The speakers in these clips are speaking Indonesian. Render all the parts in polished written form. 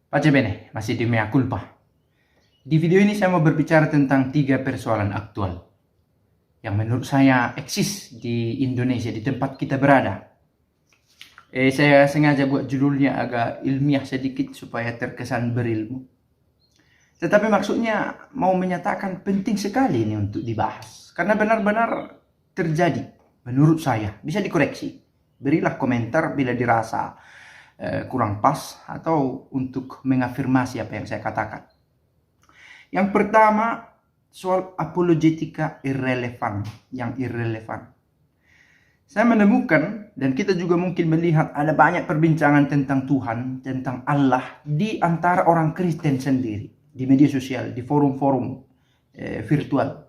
Pace bene, masih di mea culpa. Di video ini saya mau berbicara tentang 3 persoalan aktual yang menurut saya eksis di Indonesia, di tempat kita berada. Saya sengaja buat judulnya agak ilmiah sedikit supaya terkesan berilmu. Tetapi maksudnya mau menyatakan penting sekali ini untuk dibahas. Karena benar-benar terjadi menurut saya. Bisa dikoreksi. Berilah komentar bila dirasa kurang pas atau untuk mengafirmasi apa yang saya katakan. Yang pertama, soal apologetika yang irrelevan. Saya menemukan, dan kita juga mungkin melihat, ada banyak perbincangan tentang Tuhan, tentang Allah di antara orang Kristen sendiri, di media sosial, di forum-forum virtual.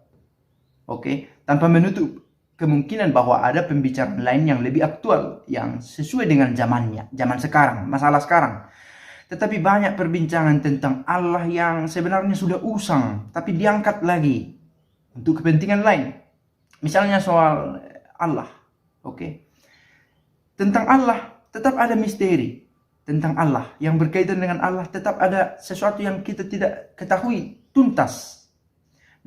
Oke, tanpa menutup kemungkinan bahwa ada pembicaraan lain yang lebih aktual, yang sesuai dengan zaman sekarang, masalah sekarang. Tetapi banyak perbincangan tentang Allah yang sebenarnya sudah usang, tapi diangkat lagi untuk kepentingan lain. Misalnya soal Allah, oke. Tentang Allah tetap ada misteri. Tentang Allah, yang berkaitan dengan Allah tetap ada sesuatu yang kita tidak ketahui tuntas.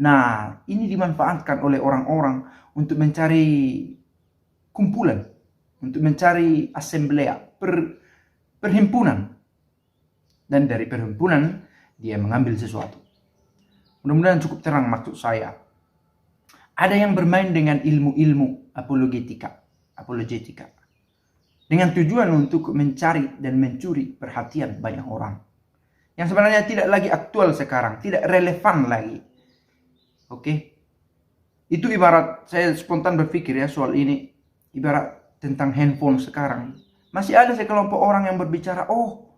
Nah, ini dimanfaatkan oleh orang-orang untuk mencari kumpulan, untuk mencari asamblea, perhimpunan. Dan dari perhimpunan, dia mengambil sesuatu. Mudah-mudahan cukup terang maksud saya. Ada yang bermain dengan ilmu-ilmu apologetika. Dengan tujuan untuk mencari dan mencuri perhatian banyak orang. Yang sebenarnya tidak lagi aktual sekarang, tidak relevan lagi. Oke? Itu ibarat, saya spontan berpikir ya soal ini, ibarat tentang handphone sekarang. Masih ada sekelompok orang yang berbicara, oh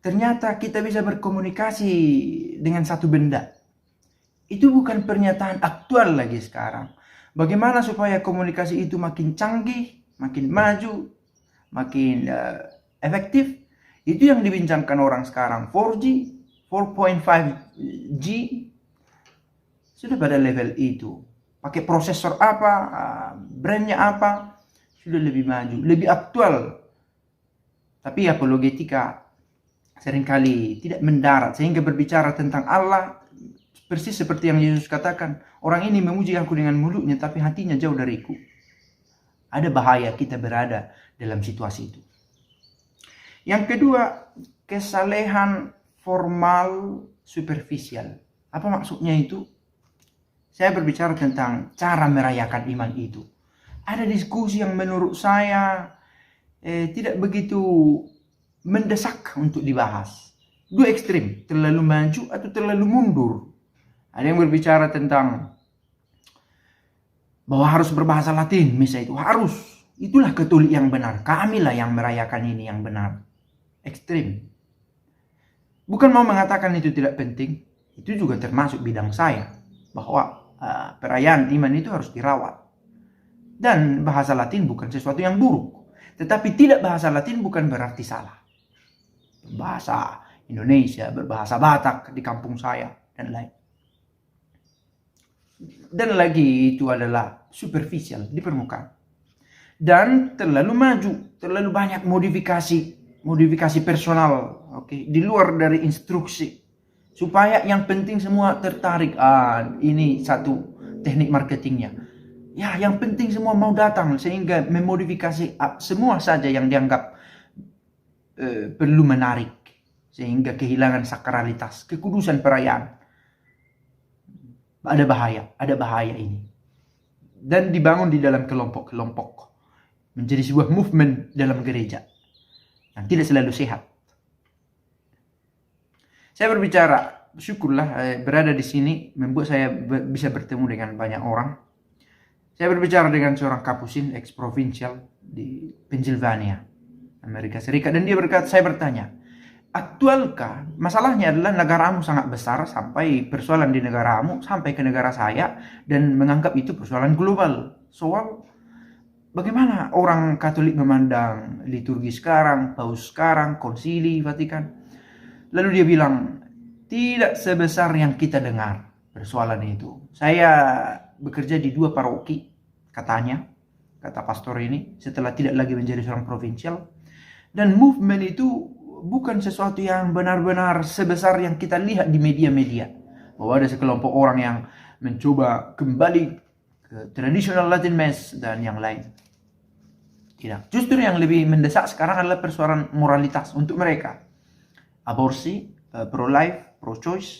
ternyata kita bisa berkomunikasi dengan satu benda. Itu bukan pernyataan aktual lagi sekarang. Bagaimana supaya komunikasi itu makin canggih, makin maju, makin efektif. Itu yang dibincangkan orang sekarang. 4G, 4.5G, sudah pada level itu. Pakai prosesor apa, brandnya apa, sudah lebih maju, lebih aktual. Tapi apologetika seringkali tidak mendarat, sehingga berbicara tentang Allah persis seperti yang Yesus katakan, orang ini memuji aku dengan mulutnya tapi hatinya jauh dariku. Ada bahaya kita berada dalam situasi itu. Yang kedua, kesalehan formal superficial. Apa maksudnya itu? Saya berbicara tentang cara merayakan iman itu. Ada diskusi yang menurut saya tidak begitu mendesak untuk dibahas. Dua ekstrim, terlalu maju atau terlalu mundur. Ada yang berbicara tentang bahwa harus berbahasa Latin, misalnya itu harus. Itulah Katolik yang benar. Kamilah yang merayakan ini yang benar. Ekstrim. Bukan mau mengatakan itu tidak penting. Itu juga termasuk bidang saya. Bahwa perayaan iman itu harus dirawat. Dan bahasa Latin bukan sesuatu yang buruk. Tetapi tidak bahasa Latin bukan berarti salah. Bahasa Indonesia, berbahasa Batak di kampung saya, dan lain. Dan lagi itu adalah superficial, di permukaan. Dan terlalu maju, terlalu banyak modifikasi personal, oke, di luar dari instruksi. Supaya yang penting semua tertarik, ini satu teknik marketingnya. Ya, yang penting semua mau datang, sehingga memodifikasi semua saja yang dianggap perlu menarik, sehingga kehilangan sakralitas, kekudusan perayaan. Ada bahaya ini. Dan dibangun di dalam kelompok-kelompok, menjadi sebuah movement dalam gereja yang tidak selalu sehat. Saya berbicara, syukurlah berada di sini membuat saya bisa bertemu dengan banyak orang. Saya berbicara dengan seorang kapusin ex-provincial di Pennsylvania, Amerika Serikat, dan dia berkata, saya bertanya, aktualkah? Masalahnya adalah negaramu sangat besar, sampai persoalan di negaramu sampai ke negara saya, dan menganggap itu persoalan global. Soal bagaimana orang Katolik memandang liturgi sekarang, paus sekarang, konsili Vatikan. Lalu dia bilang, tidak sebesar yang kita dengar persoalan itu. Saya bekerja di 2 paroki, katanya, kata pastor ini, setelah tidak lagi menjadi seorang provinsial. Dan movement itu bukan sesuatu yang benar-benar sebesar yang kita lihat di media-media. Bahwa ada sekelompok orang yang mencoba kembali ke tradisional Latin Mass dan yang lain. Tidak. Justru yang lebih mendesak sekarang adalah persoalan moralitas untuk mereka. Aborsi, pro-life, pro-choice,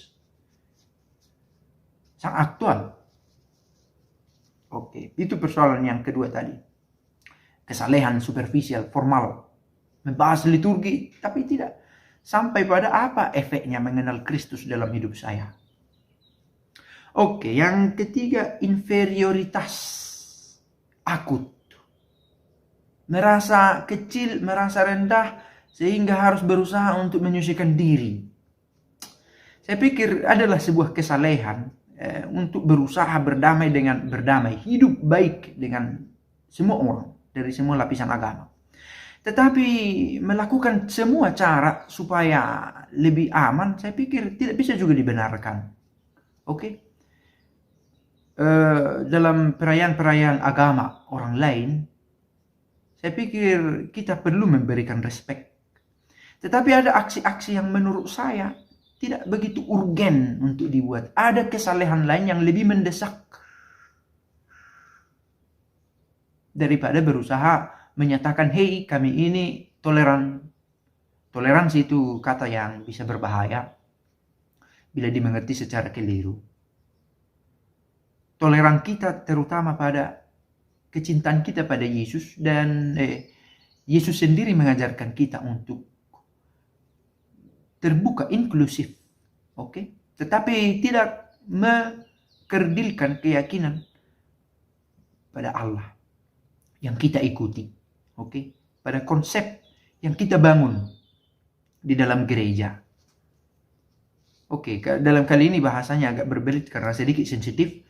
sangat aktual. Oke, itu persoalan yang kedua tadi. Kesalehan superficial, formal. Membahas liturgi, tapi tidak sampai pada apa efeknya mengenal Kristus dalam hidup saya. Oke, yang ketiga, inferioritas akut. Merasa kecil, merasa rendah, sehingga harus berusaha untuk menyucikan diri. Saya pikir adalah sebuah kesalehan untuk berusaha berdamai, hidup baik dengan semua orang dari semua lapisan agama. Tetapi melakukan semua cara supaya lebih aman, saya pikir tidak bisa juga dibenarkan. Oke? Dalam perayaan-perayaan agama orang lain, saya pikir kita perlu memberikan respect. Tetapi ada aksi-aksi yang menurut saya tidak begitu urgen untuk dibuat. Ada kesalehan lain yang lebih mendesak daripada berusaha menyatakan, hey, kami ini toleran. Toleransi itu kata yang bisa berbahaya bila dimengerti secara keliru. Toleran kita terutama pada kecintaan kita pada Yesus, dan Yesus sendiri mengajarkan kita untuk terbuka, inklusif. Oke? Tetapi tidak mengkerdilkan keyakinan pada Allah yang kita ikuti. Oke? Pada konsep yang kita bangun di dalam gereja. Oke, dalam kali ini bahasanya agak berbelit karena sedikit sensitif.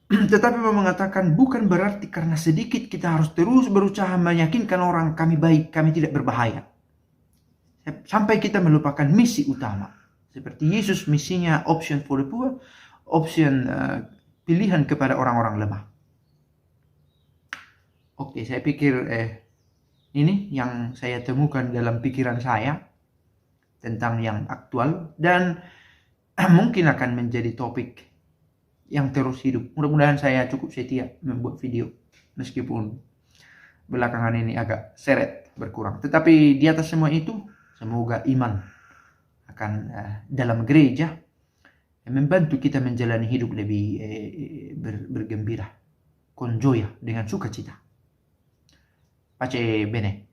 Tetapi mengatakan bukan berarti karena sedikit kita harus terus berusaha meyakinkan orang kami baik, kami tidak berbahaya. Sampai kita melupakan misi utama. Seperti Yesus, misinya option for the poor, option pilihan kepada orang-orang lemah. Oke, saya pikir ini yang saya temukan dalam pikiran saya tentang yang aktual, dan mungkin akan menjadi topik yang terus hidup. Mudah-mudahan saya cukup setia membuat video meskipun belakangan ini agak seret berkurang. Tetapi di atas semua itu, semoga iman akan dalam gereja membantu kita menjalani hidup lebih bergembira, con gioia, dengan sukacita. Pace bene.